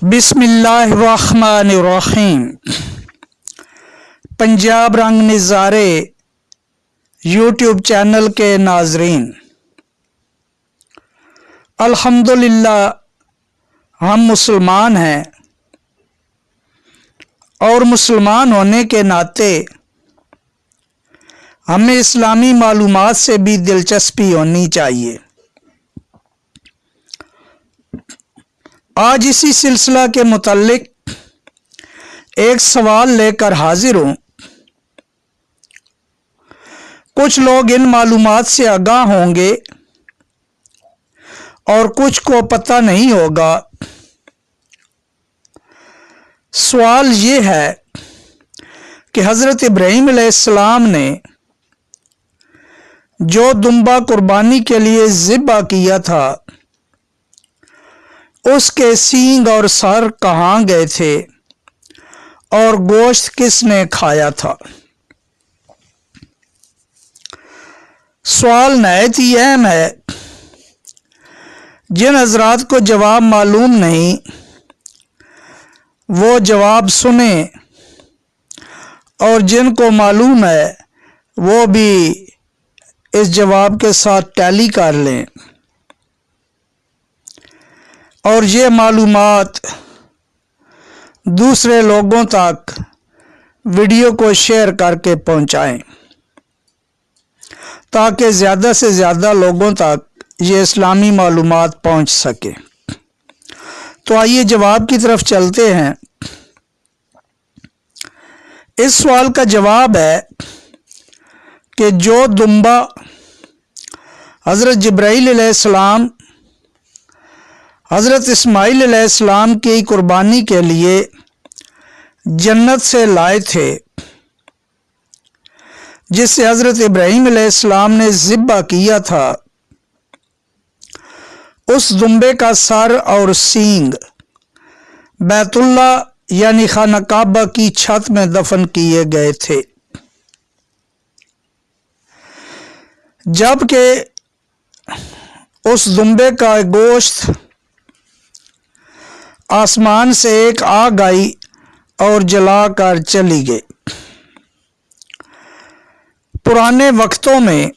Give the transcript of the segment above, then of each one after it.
बिस्मिल्लाहिर्रहमानिर्रहीम। पंजाब रंग नज़ारे यूट्यूब चैनल के नाजरीन, अल्हम्दुलिल्लाह हम मुसलमान हैं और मुसलमान होने के नाते हमें इस्लामी मालूमात से भी दिलचस्पी होनी चाहिए। आज इसी सिलसिला के मुताल्लिक एक सवाल लेकर हाजिर हूँ। कुछ लोग इन मालूमात से आगाह होंगे और कुछ को पता नहीं होगा। सवाल ये है कि हज़रत इब्राहीम अलैहिस्सलाम ने जो दुम्बा कुर्बानी के लिए ज़िब्हा किया था, उसके सींग और सर कहाँ गए थे और गोश्त किसने खाया था? सवाल नहायत ही अहम है। जिन हजरात को जवाब मालूम नहीं वो जवाब सुने और जिनको मालूम है वो भी इस जवाब के साथ टैली कर लें और ये मालूमात दूसरे लोगों तक वीडियो को शेयर करके पहुंचाएं ताकि ज़्यादा से ज़्यादा लोगों तक ये इस्लामी मालूमात पहुंच सके। तो आइए जवाब की तरफ चलते हैं। इस सवाल का जवाब है कि जो दुम्बा हज़रत जिब्राईल अलैहिस्सलाम हज़रत इस्माईल अलैहिस्सलाम की कुर्बानी के लिए जन्नत से लाए थे, जिससे हज़रत इब्राहीम अलैहिस्सलाम ने ज़िब्हा किया था, उस दुम्बे का सर और सींग बैतुल्ला यानी खाना काबा की छत में दफन किए गए थे, जबकि उस दुम्बे का गोश्त आसमान से एक आग आई और जलाकर चली गई। पुराने वक्तों में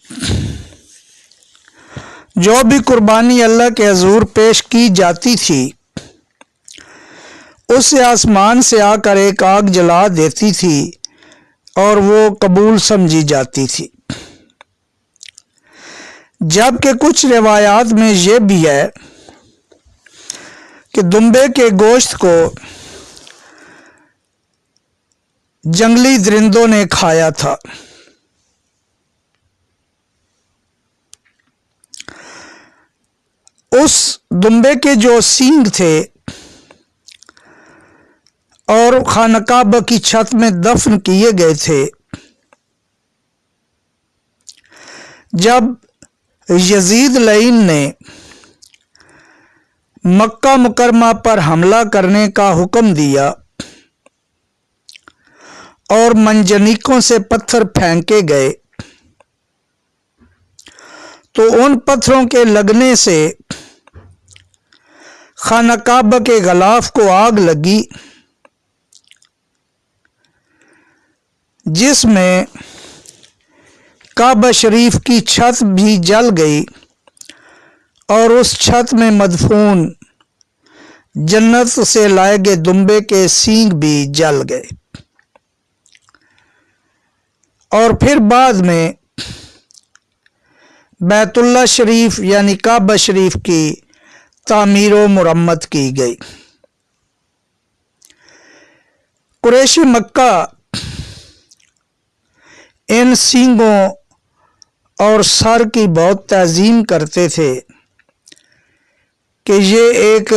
जो भी कुर्बानी अल्लाह के हजूर पेश की जाती थी, उसे आसमान से आकर एक आग जला देती थी और वो कबूल समझी जाती थी। जबकि कुछ रिवायात में ये भी है कि दुम्बे के गोश्त को जंगली दरिंदों ने खाया था। उस दुम्बे के जो सींग थे और खाना काबा की छत में दफन किए गए थे, जब यजीद लईन ने मक्का मुकरमा पर हमला करने का हुक्म दिया और मंजनीकों से पत्थर फेंके गए, तो उन पत्थरों के लगने से खाना काबा के गलाफ को आग लगी, जिसमें काबा शरीफ की छत भी जल गई और उस छत में मदफून जन्नत से लाए गए दुम्बे के सींग भी जल गए। और फिर बाद में बैतुल्ला शरीफ यानी काबा शरीफ की तामीर व मुरम्मत की गई। कुरैशी मक्का इन सींगों और सर की बहुत ताज़ीम करते थे कि ये एक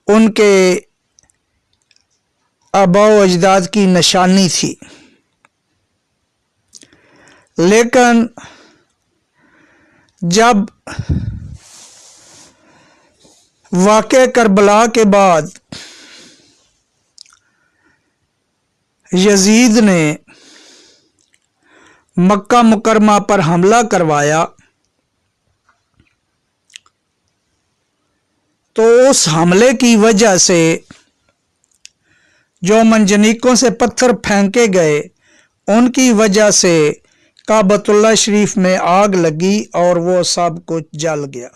उनके आबा व अजदाद की निशानी थी। लेकिन जब वाक़े करबला के बाद यजीद ने मक्का मुकरमा पर हमला करवाया تو उस हमले की वजह से जो मंजनीकों से पत्थर फेंके गए उनकी वजह से काबतुल्लाह शरीफ में आग लगी और वो सब कुछ जल गया।